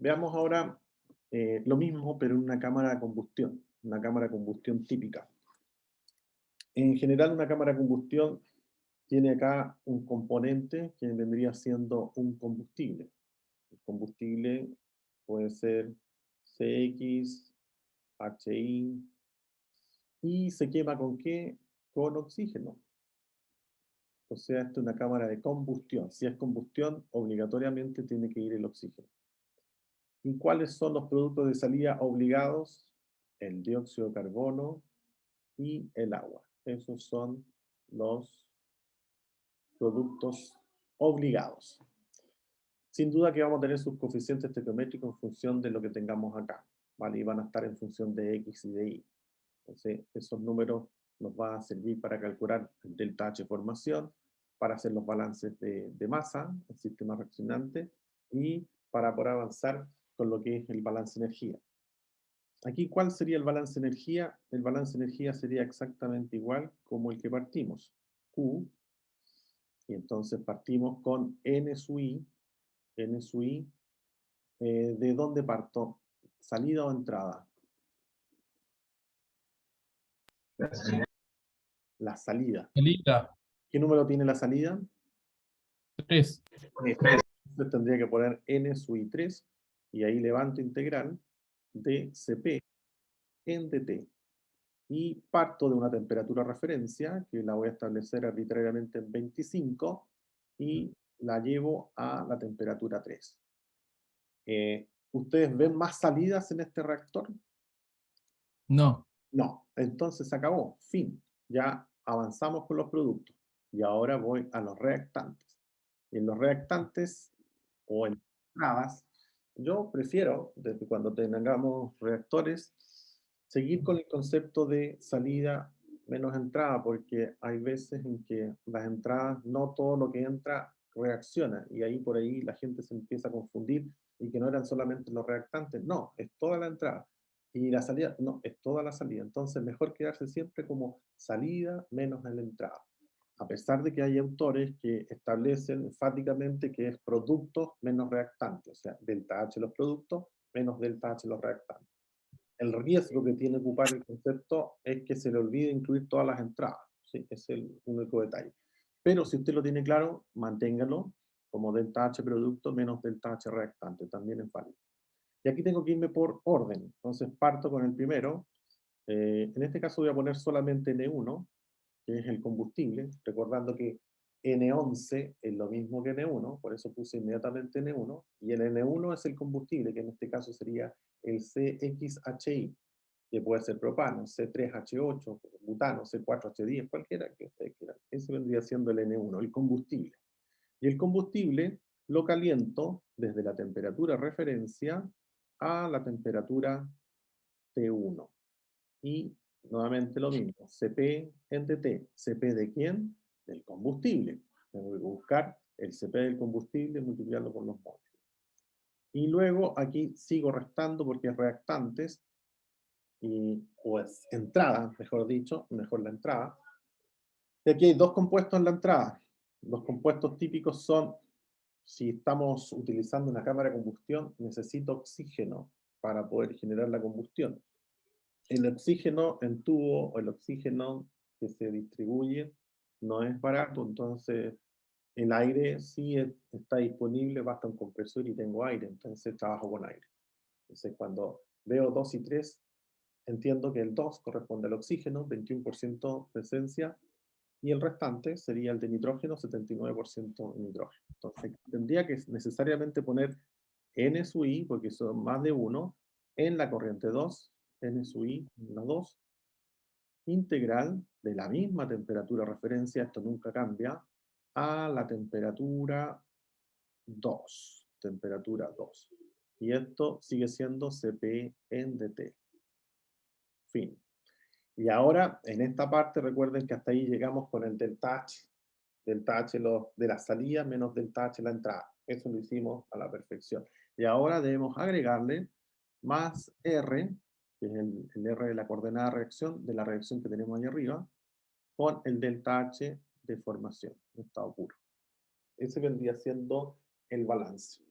Veamos ahora lo mismo, pero en una cámara de combustión típica. En general, una cámara de combustión tiene acá un componente que vendría siendo un combustible. El combustible puede ser CX, HI, y se quema ¿con qué? Con oxígeno. O sea, esto es una cámara de combustión. Si es combustión, obligatoriamente tiene que ir el oxígeno. ¿Y cuáles son los productos de salida obligados? El dióxido de carbono y el agua. Esos son los productos obligados. Sin duda que vamos a tener sus coeficientes estequiométricos en función de lo que tengamos acá, ¿vale? Y van a estar en función de X y de Y. Entonces, esos números nos van a servir para calcular el delta H formación, para hacer los balances de masa, el sistema reaccionante, y para poder avanzar con lo que es el balance de energía. Aquí, ¿cuál sería el balance de energía? El balance de energía sería exactamente igual como el que partimos. Q, y entonces partimos con N sub I. N sub I, ¿de dónde parto? ¿Salida o entrada? La salida. Elita, ¿Qué número tiene la salida? 3. Entonces tendría que poner N sub I3 y ahí levanto integral de Cp en dt. Y parto de una temperatura referencia, que la voy a establecer arbitrariamente en 25, y la llevo a la temperatura 3. ¿Ustedes ven más salidas en este reactor? No. No, entonces se acabó, fin. Ya avanzamos con los productos. Y ahora voy a los reactantes. Y en los reactantes, o en entradas, yo prefiero, desde cuando tengamos reactores, seguir con el concepto de salida menos entrada, porque hay veces en que las entradas, no todo lo que entra reacciona, y ahí por ahí la gente se empieza a confundir, y que no eran solamente los reactantes, no, es toda la entrada. Y la salida, no, es toda la salida. Entonces, mejor quedarse siempre como salida menos en la entrada. A pesar de que hay autores que establecen enfáticamente que es productos menos reactantes, o sea, delta H los productos menos delta H los reactantes. El riesgo que tiene ocupar el concepto es que se le olvide incluir todas las entradas. ¿Sí? Es el único detalle. Pero si usted lo tiene claro, manténgalo como delta H producto menos delta H reactante, también es válido. Y aquí tengo que irme por orden. Entonces parto con el primero. En este caso voy a poner solamente N1, que es el combustible, recordando que N11 es lo mismo que N1, por eso puse inmediatamente N1, y el N1 es el combustible, que en este caso sería el CXHI, que puede ser propano, C3H8, butano, C4H10, cualquiera que ustedes quieran. Ese vendría siendo el N1, el combustible. Y el combustible lo caliento desde la temperatura referencia a la temperatura T1. Y nuevamente lo mismo, Cp en dt. ¿Cp de quién? Del combustible. Tengo que buscar el Cp del combustible y multiplicarlo por los moles. Y luego aquí sigo restando porque es reactantes, o es entrada, mejor dicho, mejor la entrada. Y aquí hay dos compuestos en la entrada. Los compuestos típicos son, si estamos utilizando una cámara de combustión, necesito oxígeno para poder generar la combustión. El oxígeno en tubo o el oxígeno que se distribuye no es barato, entonces el aire sí está disponible, basta un compresor y tengo aire, entonces trabajo con aire. Entonces cuando veo 2 y 3, entiendo que el 2 corresponde al oxígeno, 21% presencia, y el restante sería el de nitrógeno, 79% nitrógeno. Entonces tendría que necesariamente poner N sub I, porque son más de 1, en la corriente 2, N sub I en la 2, integral de la misma temperatura referencia, esto nunca cambia, a la temperatura 2. Temperatura 2. Y esto sigue siendo Cp en dt. Fin. Y ahora, en esta parte, recuerden que hasta ahí llegamos con el delta H. Delta H de la salida menos delta H la entrada. Eso lo hicimos a la perfección. Y ahora debemos agregarle más R, que es el R de la coordenada de reacción, de la reacción que tenemos ahí arriba, con el delta H de formación, en estado puro. Ese vendría siendo el balance.